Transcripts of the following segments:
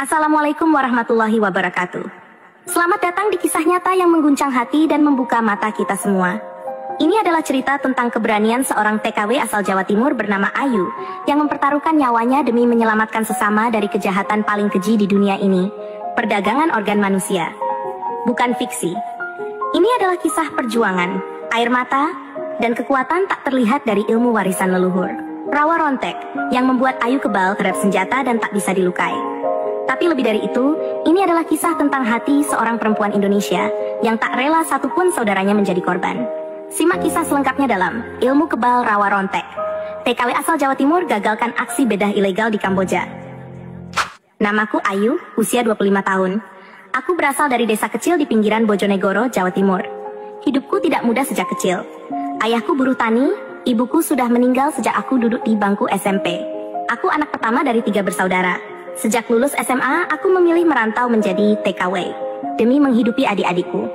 Assalamualaikum warahmatullahi wabarakatuh. Selamat datang di kisah nyata yang mengguncang hati dan membuka mata kita semua. Ini adalah cerita tentang keberanian seorang TKW asal Jawa Timur bernama Ayu yang mempertaruhkan nyawanya demi menyelamatkan sesama dari kejahatan paling keji di dunia ini, perdagangan organ manusia. Bukan fiksi. Ini adalah kisah perjuangan, air mata, dan kekuatan tak terlihat dari ilmu warisan leluhur. Rawa rontek yang membuat Ayu kebal terhadap senjata dan tak bisa dilukai. Tapi lebih dari itu, ini adalah kisah tentang hati seorang perempuan Indonesia yang tak rela satupun saudaranya menjadi korban. Simak kisah selengkapnya dalam Ilmu Kebal Rawa Rontek. TKW asal Jawa Timur gagalkan aksi bedah ilegal di Kamboja. Namaku Ayu, usia 25 tahun. Aku berasal dari desa kecil di pinggiran Bojonegoro, Jawa Timur. Hidupku tidak mudah sejak kecil. Ayahku buruh tani, ibuku sudah meninggal sejak aku duduk di bangku SMP. Aku anak pertama dari 3 bersaudara. Sejak lulus SMA, aku memilih merantau menjadi TKW demi menghidupi adik-adikku.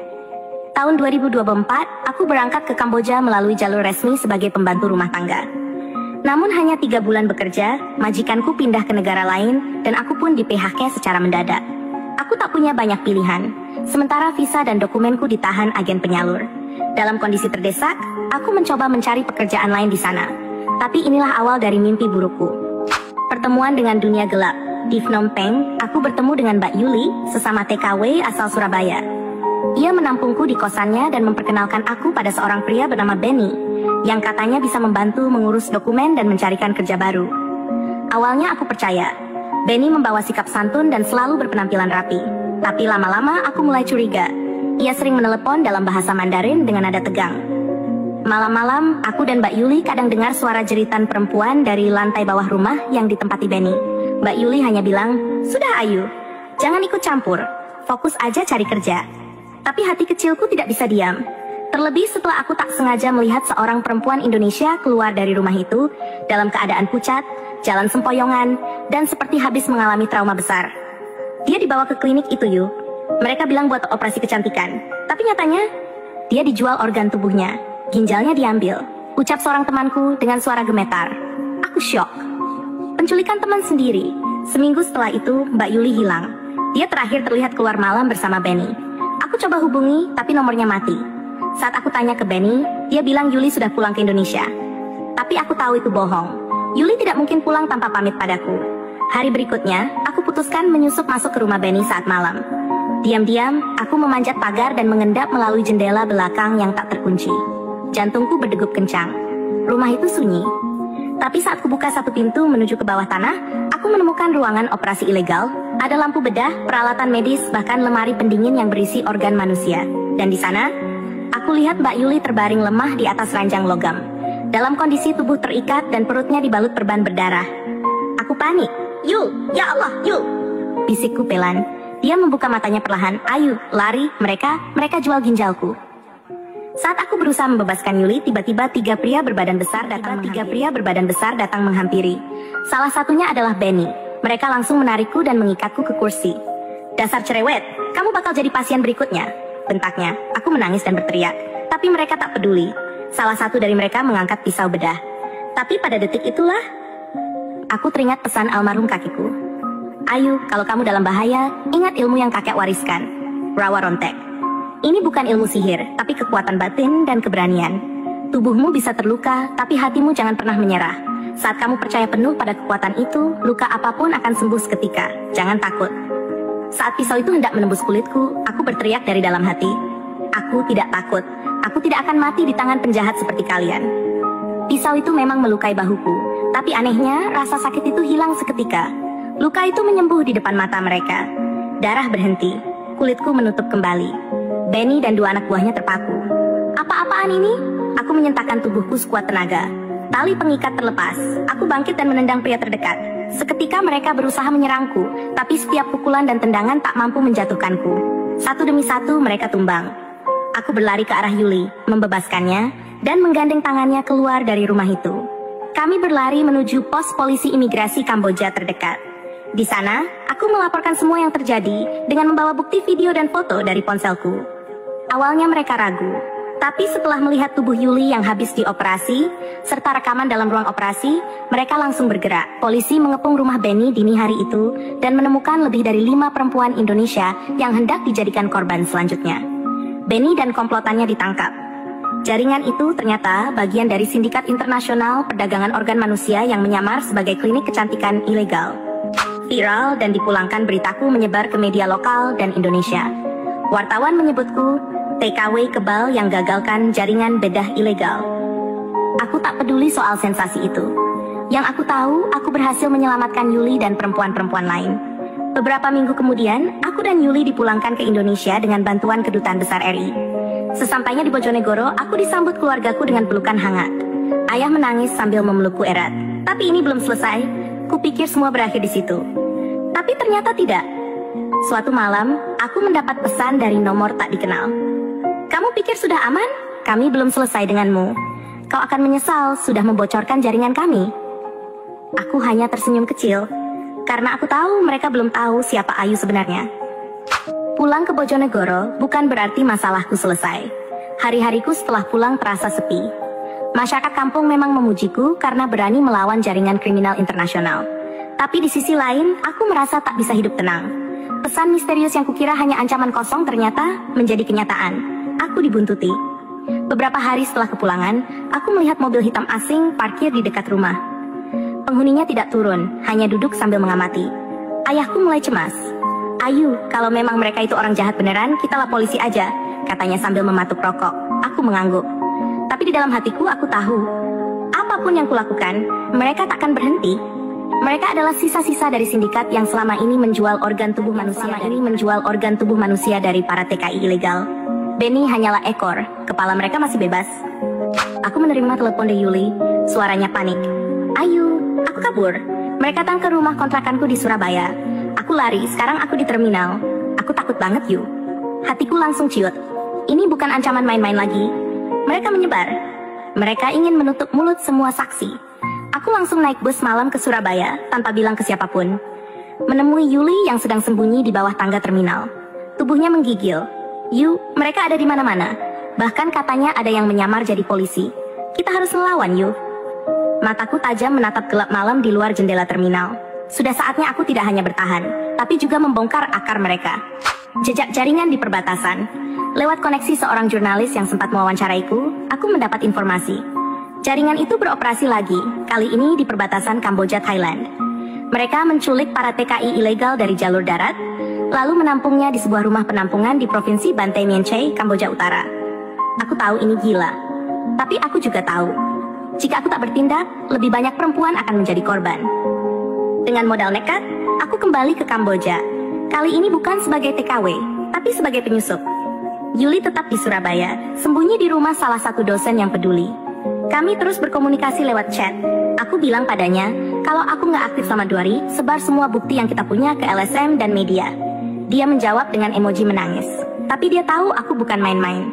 Tahun 2024, aku berangkat ke Kamboja melalui jalur resmi sebagai pembantu rumah tangga. Namun hanya 3 bulan bekerja, majikanku pindah ke negara lain dan aku pun di-PHK secara mendadak. Aku tak punya banyak pilihan, sementara visa dan dokumenku ditahan agen penyalur. Dalam kondisi terdesak, aku mencoba mencari pekerjaan lain di sana. Tapi inilah awal dari mimpi burukku. Pertemuan dengan dunia gelap. Di Phnom Penh, aku bertemu dengan Mbak Yuli, sesama TKW asal Surabaya. Ia menampungku di kosannya dan memperkenalkan aku pada seorang pria bernama Benny, yang katanya bisa membantu mengurus dokumen dan mencarikan kerja baru. Awalnya aku percaya. Benny membawa sikap santun dan selalu berpenampilan rapi. Tapi lama-lama aku mulai curiga. Ia sering menelepon dalam bahasa Mandarin dengan nada tegang. Malam-malam, aku dan Mbak Yuli kadang dengar suara jeritan perempuan dari lantai bawah rumah yang ditempati Benny. Mbak Yuli hanya bilang, "Sudah Ayu, jangan ikut campur, fokus aja cari kerja." Tapi hati kecilku tidak bisa diam. Terlebih setelah aku tak sengaja melihat seorang perempuan Indonesia keluar dari rumah itu dalam keadaan pucat, jalan sempoyongan, dan seperti habis mengalami trauma besar. Dia dibawa ke klinik itu yuk. Mereka bilang buat operasi kecantikan. Tapi nyatanya, dia dijual organ tubuhnya. Ginjalnya diambil. Ucap seorang temanku dengan suara gemetar. Aku syok. Penculikan teman sendiri. Seminggu setelah itu, Mbak Yuli hilang. Dia terakhir terlihat keluar malam bersama Benny. Aku coba hubungi, tapi nomornya mati. Saat aku tanya ke Benny, dia bilang Yuli sudah pulang ke Indonesia. Tapi aku tahu itu bohong. Yuli tidak mungkin pulang tanpa pamit padaku. Hari berikutnya, aku putuskan menyusup masuk ke rumah Benny saat malam. Diam-diam, aku memanjat pagar dan mengendap melalui jendela belakang yang tak terkunci. Jantungku berdegup kencang. Rumah itu sunyi. Tapi saat kubuka satu pintu menuju ke bawah tanah, aku menemukan ruangan operasi ilegal. Ada lampu bedah, peralatan medis, bahkan lemari pendingin yang berisi organ manusia. Dan di sana, aku lihat Mbak Yuli terbaring lemah di atas ranjang logam. Dalam kondisi tubuh terikat dan perutnya dibalut perban berdarah. Aku panik. "Yul, ya Allah, Yul!" bisikku pelan. Dia membuka matanya perlahan. "Ayu, lari, mereka jual ginjalku." Saat aku berusaha membebaskan Yuli, tiba-tiba 3 pria berbadan besar datang menghampiri. Salah satunya adalah Benny. Mereka langsung menarikku dan mengikatku ke kursi. "Dasar cerewet, kamu bakal jadi pasien berikutnya," bentaknya. Aku menangis dan berteriak. Tapi mereka tak peduli. Salah satu dari mereka mengangkat pisau bedah. Tapi pada detik itulah, aku teringat pesan almarhum kakiku. "Ayu, kalau kamu dalam bahaya, ingat ilmu yang kakek wariskan. Rawa rontek. Ini bukan ilmu sihir, tapi kekuatan batin dan keberanian. Tubuhmu bisa terluka, tapi hatimu jangan pernah menyerah. Saat kamu percaya penuh pada kekuatan itu, luka apapun akan sembuh seketika. Jangan takut." Saat pisau itu hendak menembus kulitku, aku berteriak dari dalam hati. "Aku tidak takut. Aku tidak akan mati di tangan penjahat seperti kalian." Pisau itu memang melukai bahuku, tapi anehnya rasa sakit itu hilang seketika. Luka itu menyembuh di depan mata mereka. Darah berhenti, kulitku menutup kembali. Benny dan 2 anak buahnya terpaku. "Apa-apaan ini?" Aku menyentakkan tubuhku sekuat tenaga. Tali pengikat terlepas. Aku bangkit dan menendang pria terdekat. Seketika mereka berusaha menyerangku, tapi setiap pukulan dan tendangan tak mampu menjatuhkanku. Satu demi satu mereka tumbang. Aku berlari ke arah Yuli, membebaskannya, dan menggandeng tangannya keluar dari rumah itu. Kami berlari menuju pos polisi imigrasi Kamboja terdekat. Di sana, aku melaporkan semua yang terjadi dengan membawa bukti video dan foto dari ponselku. Awalnya mereka ragu. Tapi setelah melihat tubuh Yuli yang habis dioperasi, serta rekaman dalam ruang operasi, mereka langsung bergerak. Polisi mengepung rumah Benny dini hari itu, dan menemukan lebih dari 5 perempuan Indonesia yang hendak dijadikan korban selanjutnya. Benny dan komplotannya ditangkap. Jaringan itu ternyata bagian dari sindikat internasional perdagangan organ manusia yang menyamar sebagai klinik kecantikan ilegal. Viral dan dipulangkan beritaku menyebar ke media lokal dan Indonesia. Wartawan menyebutku TKW kebal yang gagalkan jaringan bedah ilegal. Aku tak peduli soal sensasi itu. Yang aku tahu, aku berhasil menyelamatkan Yuli dan perempuan-perempuan lain. Beberapa minggu kemudian, aku dan Yuli dipulangkan ke Indonesia dengan bantuan Kedutaan Besar RI. Sesampainya di Bojonegoro, aku disambut keluargaku dengan pelukan hangat. Ayah menangis sambil memelukku erat. Tapi ini belum selesai. Kupikir semua berakhir di situ. Tapi ternyata tidak. Suatu malam, aku mendapat pesan dari nomor tak dikenal. Kamu pikir sudah aman? Kami belum selesai denganmu. Kau akan menyesal sudah membocorkan jaringan kami. Aku hanya tersenyum kecil, karena aku tahu mereka belum tahu siapa Ayu sebenarnya. Pulang ke Bojonegoro bukan berarti masalahku selesai. Hari-hariku setelah pulang terasa sepi. Masyarakat kampung memang memujiku karena berani melawan jaringan kriminal internasional. Tapi di sisi lain, aku merasa tak bisa hidup tenang. Pesan misterius yang kukira hanya ancaman kosong ternyata menjadi kenyataan. Aku dibuntuti. Beberapa hari setelah kepulangan, aku melihat mobil hitam asing parkir di dekat rumah. Penghuninya tidak turun, hanya duduk sambil mengamati. Ayahku mulai cemas. Ayu, kalau memang mereka itu orang jahat beneran, kita lah polisi aja, katanya sambil mematuk rokok. Aku mengangguk. Tapi di dalam hatiku aku tahu, apapun yang kulakukan, mereka takkan berhenti. Mereka adalah sisa-sisa dari sindikat yang selama ini menjual organ tubuh manusia dari para TKI ilegal. Benny hanyalah ekor, kepala mereka masih bebas. Aku menerima telepon dari Yuli, suaranya panik. Ayu, aku kabur. Mereka datang ke rumah kontrakanku di Surabaya. Aku lari, sekarang aku di terminal. Aku takut banget, Yu. Hatiku langsung ciut. Ini bukan ancaman main-main lagi. Mereka menyebar. Mereka ingin menutup mulut semua saksi. Aku langsung naik bus malam ke Surabaya, tanpa bilang ke siapapun. Menemui Yuli yang sedang sembunyi di bawah tangga terminal. Tubuhnya menggigil. Yu, mereka ada di mana-mana. Bahkan katanya ada yang menyamar jadi polisi. Kita harus melawan, Yu. Mataku tajam menatap gelap malam di luar jendela terminal. Sudah saatnya aku tidak hanya bertahan, tapi juga membongkar akar mereka. Jejak jaringan di perbatasan. Lewat koneksi seorang jurnalis yang sempat mewawancaraiku, aku mendapat informasi. Jaringan itu beroperasi lagi, kali ini di perbatasan Kamboja, Thailand. Mereka menculik para TKI ilegal dari jalur darat, lalu menampungnya di sebuah rumah penampungan di Provinsi Banteay Meanchey, Kamboja Utara. Aku tahu ini gila, tapi aku juga tahu, jika aku tak bertindak, lebih banyak perempuan akan menjadi korban. Dengan modal nekat, aku kembali ke Kamboja. Kali ini bukan sebagai TKW, tapi sebagai penyusup. Yuli tetap di Surabaya, sembunyi di rumah salah satu dosen yang peduli. Kami terus berkomunikasi lewat chat. Aku bilang padanya, kalau aku nggak aktif selama 2 hari, sebar semua bukti yang kita punya ke LSM dan media. Dia menjawab dengan emoji menangis. Tapi dia tahu aku bukan main-main.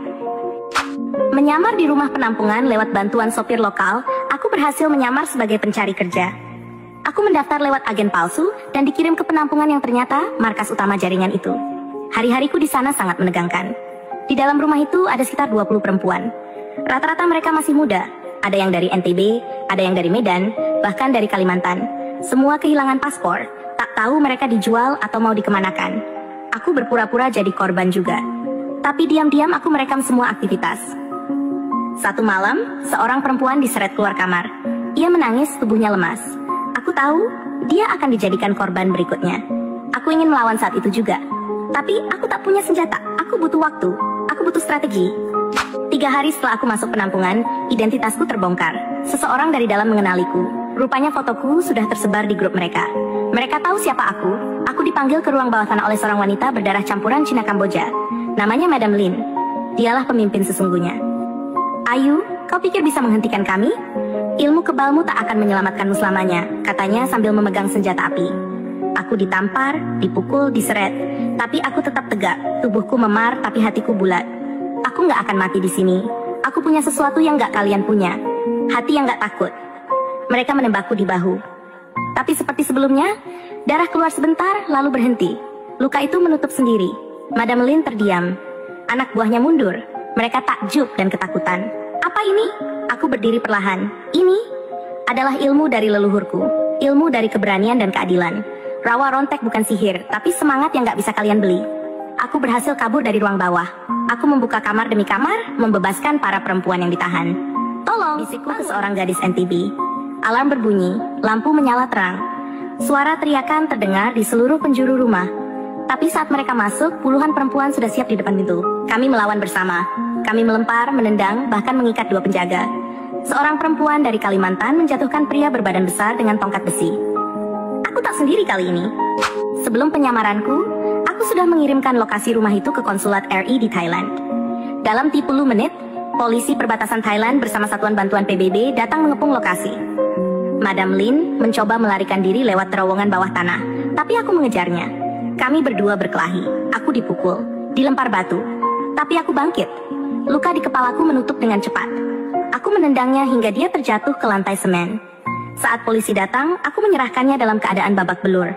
Menyamar di rumah penampungan lewat bantuan sopir lokal, aku berhasil menyamar sebagai pencari kerja. Aku mendaftar lewat agen palsu dan dikirim ke penampungan yang ternyata markas utama jaringan itu. Hari-hariku di sana sangat menegangkan. Di dalam rumah itu ada sekitar 20 perempuan. Rata-rata mereka masih muda. Ada yang dari NTB, ada yang dari Medan, bahkan dari Kalimantan. Semua kehilangan paspor, tak tahu mereka dijual atau mau dikemanakan. Aku berpura-pura jadi korban juga. Tapi diam-diam aku merekam semua aktivitas. Satu malam, seorang perempuan diseret keluar kamar. Ia menangis, tubuhnya lemas. Aku tahu, dia akan dijadikan korban berikutnya. Aku ingin melawan saat itu juga. Tapi aku tak punya senjata, aku butuh waktu. Aku butuh strategi. 3 hari setelah aku masuk penampungan, identitasku terbongkar. Seseorang dari dalam mengenaliku. Rupanya fotoku sudah tersebar di grup mereka. Mereka tahu siapa aku. Aku dipanggil ke ruang bawah tanah oleh seorang wanita berdarah campuran Cina Kamboja. Namanya Madam Lin. Dialah pemimpin sesungguhnya. Ayu, kau pikir bisa menghentikan kami? Ilmu kebalmu tak akan menyelamatkanmu selamanya, katanya sambil memegang senjata api. Aku ditampar, dipukul, diseret. Tapi aku tetap tegak. Tubuhku memar, tapi hatiku bulat. Aku nggak akan mati di sini. Aku punya sesuatu yang nggak kalian punya. Hati yang nggak takut. Mereka menembakku di bahu. Tapi seperti sebelumnya, darah keluar sebentar, lalu berhenti. Luka itu menutup sendiri. Madam Lin terdiam. Anak buahnya mundur. Mereka takjub dan ketakutan. Apa ini? Aku berdiri perlahan. Ini adalah ilmu dari leluhurku. Ilmu dari keberanian dan keadilan. Rawa rontek bukan sihir, tapi semangat yang gak bisa kalian beli. Aku berhasil kabur dari ruang bawah. Aku membuka kamar demi kamar, membebaskan para perempuan yang ditahan. Tolong, bisikku ke seorang gadis NTB. Alarm berbunyi, lampu menyala terang. Suara teriakan terdengar di seluruh penjuru rumah. Tapi saat mereka masuk, puluhan perempuan sudah siap di depan pintu. Kami melawan bersama. Kami melempar, menendang, bahkan mengikat dua penjaga. Seorang perempuan dari Kalimantan menjatuhkan pria berbadan besar dengan tongkat besi. Aku tak sendiri kali ini. Sebelum penyamaranku, aku sudah mengirimkan lokasi rumah itu ke konsulat RI di Thailand. Dalam 30 menit, polisi perbatasan Thailand bersama satuan bantuan PBB datang mengepung lokasi. Madam Lin mencoba melarikan diri lewat terowongan bawah tanah, tapi aku mengejarnya. Kami berdua berkelahi. Aku dipukul, dilempar batu. Tapi aku bangkit. Luka di kepalaku menutup dengan cepat. Aku menendangnya hingga dia terjatuh ke lantai semen. Saat polisi datang, aku menyerahkannya dalam keadaan babak belur.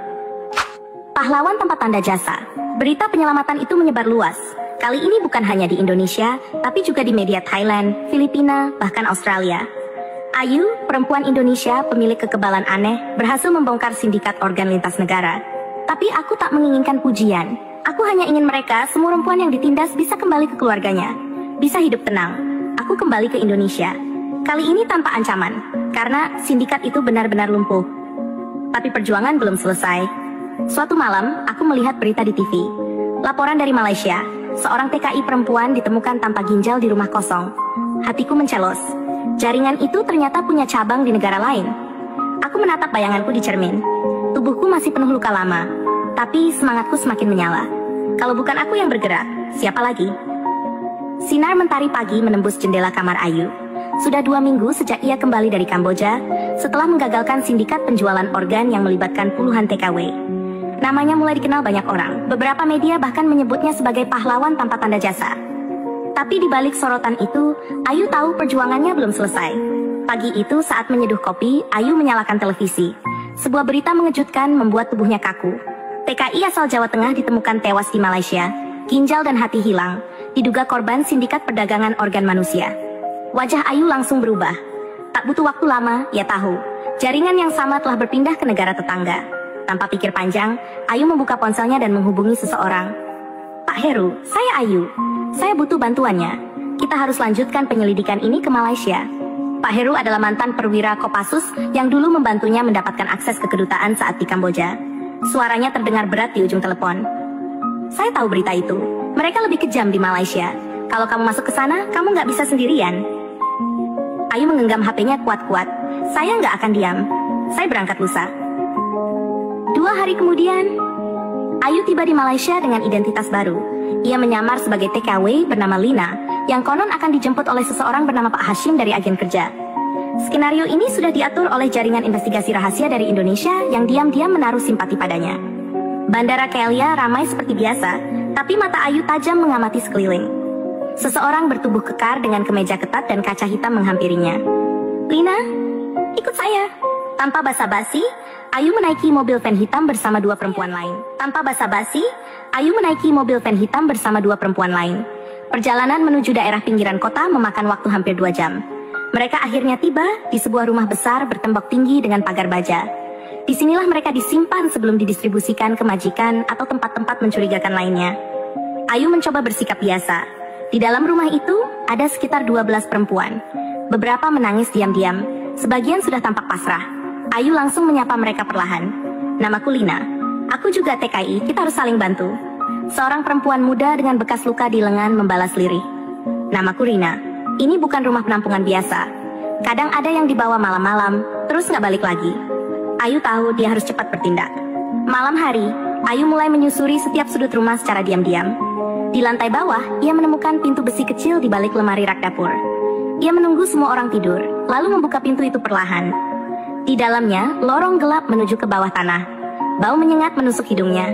Pahlawan tanpa tanda jasa. Berita penyelamatan itu menyebar luas. Kali ini bukan hanya di Indonesia, tapi juga di media Thailand, Filipina, bahkan Australia. Ayu, perempuan Indonesia pemilik kekebalan aneh, berhasil membongkar sindikat organ lintas negara. Tapi aku tak menginginkan pujian. Aku hanya ingin mereka, semua perempuan yang ditindas bisa kembali ke keluarganya. Bisa hidup tenang. Aku kembali ke Indonesia. Kali ini tanpa ancaman, karena sindikat itu benar-benar lumpuh. Tapi perjuangan belum selesai. Suatu malam, aku melihat berita di TV. Laporan dari Malaysia, seorang TKI perempuan ditemukan tanpa ginjal di rumah kosong. Hatiku mencelos. Jaringan itu ternyata punya cabang di negara lain. Aku menatap bayanganku di cermin. Tubuhku masih penuh luka lama, tapi semangatku semakin menyala. Kalau bukan aku yang bergerak, siapa lagi? Sinar mentari pagi menembus jendela kamar Ayu. Sudah 2 minggu sejak ia kembali dari Kamboja, setelah menggagalkan sindikat penjualan organ yang melibatkan puluhan TKW. Namanya mulai dikenal banyak orang. Beberapa media bahkan menyebutnya sebagai pahlawan tanpa tanda jasa. Tapi di balik sorotan itu, Ayu tahu perjuangannya belum selesai. Pagi itu saat menyeduh kopi, Ayu menyalakan televisi. Sebuah berita mengejutkan membuat tubuhnya kaku. TKI asal Jawa Tengah ditemukan tewas di Malaysia. Ginjal dan hati hilang. Diduga korban sindikat perdagangan organ manusia. Wajah Ayu langsung berubah. Tak butuh waktu lama, ia tahu. Jaringan yang sama telah berpindah ke negara tetangga. Tanpa pikir panjang, Ayu membuka ponselnya dan menghubungi seseorang. Pak Heru, saya Ayu. Saya butuh bantuannya. Kita harus lanjutkan penyelidikan ini ke Malaysia. Pak Heru adalah mantan perwira Kopassus yang dulu membantunya mendapatkan akses ke kedutaan saat di Kamboja. Suaranya terdengar berat di ujung telepon. Saya tahu berita itu. Mereka lebih kejam di Malaysia. Kalau kamu masuk ke sana, kamu nggak bisa sendirian. Ayu menggenggam HP-nya kuat-kuat. Saya nggak akan diam. Saya berangkat lusa. 2 hari kemudian, Ayu tiba di Malaysia dengan identitas baru. Ia menyamar sebagai TKW bernama Lina, yang konon akan dijemput oleh seseorang bernama Pak Hashim dari agen kerja. Skenario ini sudah diatur oleh jaringan investigasi rahasia dari Indonesia yang diam-diam menaruh simpati padanya. Bandara Kelia ramai seperti biasa, tapi mata Ayu tajam mengamati sekeliling. Seseorang bertubuh kekar dengan kemeja ketat dan kaca hitam menghampirinya. Lina, ikut saya. Tanpa basa-basi, Ayu menaiki mobil van hitam bersama 2 perempuan lain. Perjalanan menuju daerah pinggiran kota memakan waktu hampir 2 jam. Mereka akhirnya tiba di sebuah rumah besar bertembok tinggi dengan pagar baja. Disinilah mereka disimpan sebelum didistribusikan ke majikan atau tempat-tempat mencurigakan lainnya. Ayu mencoba bersikap biasa. Di dalam rumah itu, ada sekitar 12 perempuan. Beberapa menangis diam-diam, sebagian sudah tampak pasrah. Ayu langsung menyapa mereka perlahan. Namaku Lina. Aku juga TKI, kita harus saling bantu. Seorang perempuan muda dengan bekas luka di lengan membalas lirih. Namaku Rina. Ini bukan rumah penampungan biasa. Kadang ada yang dibawa malam-malam, terus nggak balik lagi. Ayu tahu dia harus cepat bertindak. Malam hari, Ayu mulai menyusuri setiap sudut rumah secara diam-diam. Di lantai bawah, ia menemukan pintu besi kecil di balik lemari rak dapur. Ia menunggu semua orang tidur, lalu membuka pintu itu perlahan. Di dalamnya, lorong gelap menuju ke bawah tanah. Bau menyengat menusuk hidungnya.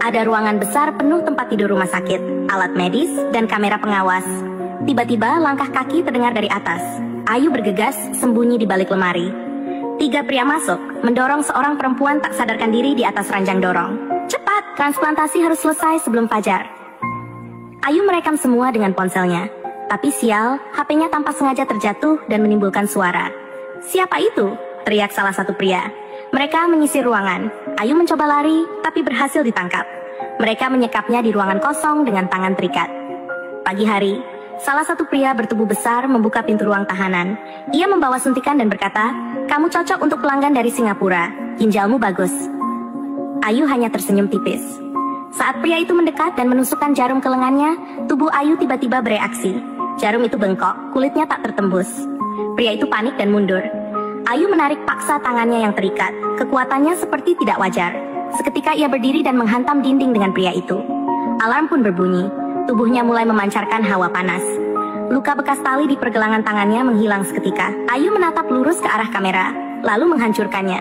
Ada ruangan besar penuh tempat tidur rumah sakit, alat medis, dan kamera pengawas. Tiba-tiba, langkah kaki terdengar dari atas. Ayu bergegas, sembunyi di balik lemari. 3 pria masuk, mendorong seorang perempuan tak sadarkan diri di atas ranjang dorong. Cepat, transplantasi harus selesai sebelum fajar. Ayu merekam semua dengan ponselnya. Tapi sial, HP-nya tanpa sengaja terjatuh dan menimbulkan suara. "Siapa itu?" teriak salah satu pria. Mereka menyisir ruangan. Ayu mencoba lari, tapi berhasil ditangkap. Mereka menyekapnya di ruangan kosong dengan tangan terikat. Pagi hari, salah satu pria bertubuh besar membuka pintu ruang tahanan. Ia membawa suntikan dan berkata, "Kamu cocok untuk pelanggan dari Singapura. Ginjalmu bagus." Ayu hanya tersenyum tipis. Saat pria itu mendekat dan menusukkan jarum ke lengannya, tubuh Ayu tiba-tiba bereaksi. Jarum itu bengkok, kulitnya tak tertembus. Pria itu panik dan mundur. Ayu menarik paksa tangannya yang terikat. Kekuatannya seperti tidak wajar. Seketika ia berdiri dan menghantam dinding dengan pria itu. Alarm pun berbunyi. Tubuhnya mulai memancarkan hawa panas. Luka bekas tali di pergelangan tangannya menghilang seketika. Ayu menatap lurus ke arah kamera, lalu menghancurkannya.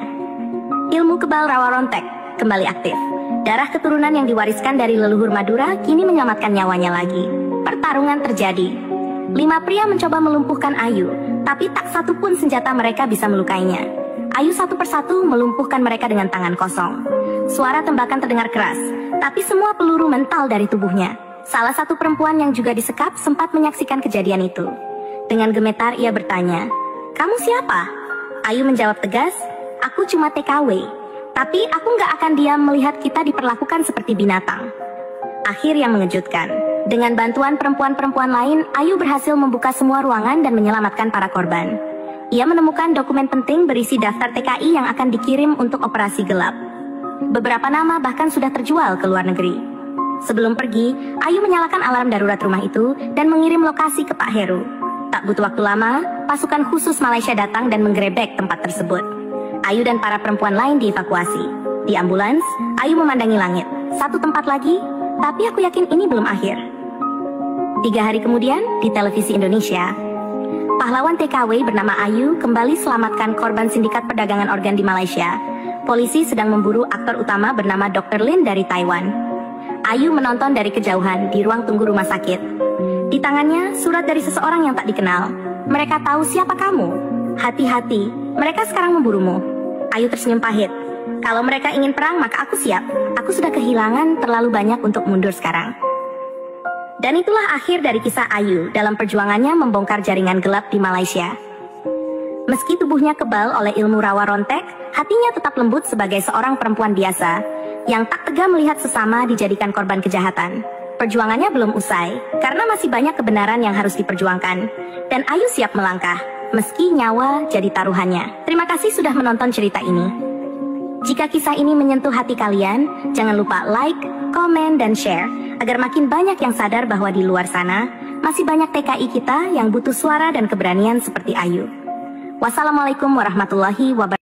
Ilmu kebal rawa rontek kembali aktif. Darah keturunan yang diwariskan dari leluhur Madura kini menyelamatkan nyawanya lagi. Pertarungan terjadi. 5 pria mencoba melumpuhkan Ayu, tapi tak satu pun senjata mereka bisa melukainya. Ayu satu persatu melumpuhkan mereka dengan tangan kosong. Suara tembakan terdengar keras, tapi semua peluru mental dari tubuhnya. Salah satu perempuan yang juga disekap sempat menyaksikan kejadian itu. Dengan gemetar ia bertanya, "Kamu siapa?" Ayu menjawab tegas, "Aku cuma TKW, tapi aku nggak akan diam melihat kita diperlakukan seperti binatang." Akhir yang mengejutkan. Dengan bantuan perempuan-perempuan lain, Ayu berhasil membuka semua ruangan dan menyelamatkan para korban. Ia menemukan dokumen penting berisi daftar TKI yang akan dikirim untuk operasi gelap. Beberapa nama bahkan sudah terjual ke luar negeri. Sebelum pergi, Ayu menyalakan alarm darurat rumah itu dan mengirim lokasi ke Pak Heru. Tak butuh waktu lama, pasukan khusus Malaysia datang dan menggerebek tempat tersebut. Ayu dan para perempuan lain dievakuasi. Di ambulans, Ayu memandangi langit. Satu tempat lagi, tapi aku yakin ini belum akhir. 3 hari kemudian, di televisi Indonesia, pahlawan TKW bernama Ayu kembali selamatkan korban sindikat perdagangan organ di Malaysia. Polisi sedang memburu aktor utama bernama Dr. Lin dari Taiwan. Ayu menonton dari kejauhan di ruang tunggu rumah sakit. Di tangannya, surat dari seseorang yang tak dikenal. "Mereka tahu siapa kamu. Hati-hati, mereka sekarang memburumu." Ayu tersenyum pahit. "Kalau mereka ingin perang, maka aku siap. Aku sudah kehilangan terlalu banyak untuk mundur sekarang." Dan itulah akhir dari kisah Ayu dalam perjuangannya membongkar jaringan gelap di Malaysia. Meski tubuhnya kebal oleh ilmu rawa rontek, hatinya tetap lembut sebagai seorang perempuan biasa yang tak tega melihat sesama dijadikan korban kejahatan. Perjuangannya belum usai, karena masih banyak kebenaran yang harus diperjuangkan. Dan Ayu siap melangkah, meski nyawa jadi taruhannya. Terima kasih sudah menonton cerita ini. Jika kisah ini menyentuh hati kalian, jangan lupa like, komen, dan share, agar makin banyak yang sadar bahwa di luar sana, masih banyak TKI kita yang butuh suara dan keberanian seperti Ayu. Wassalamualaikum warahmatullahi wabarakatuh.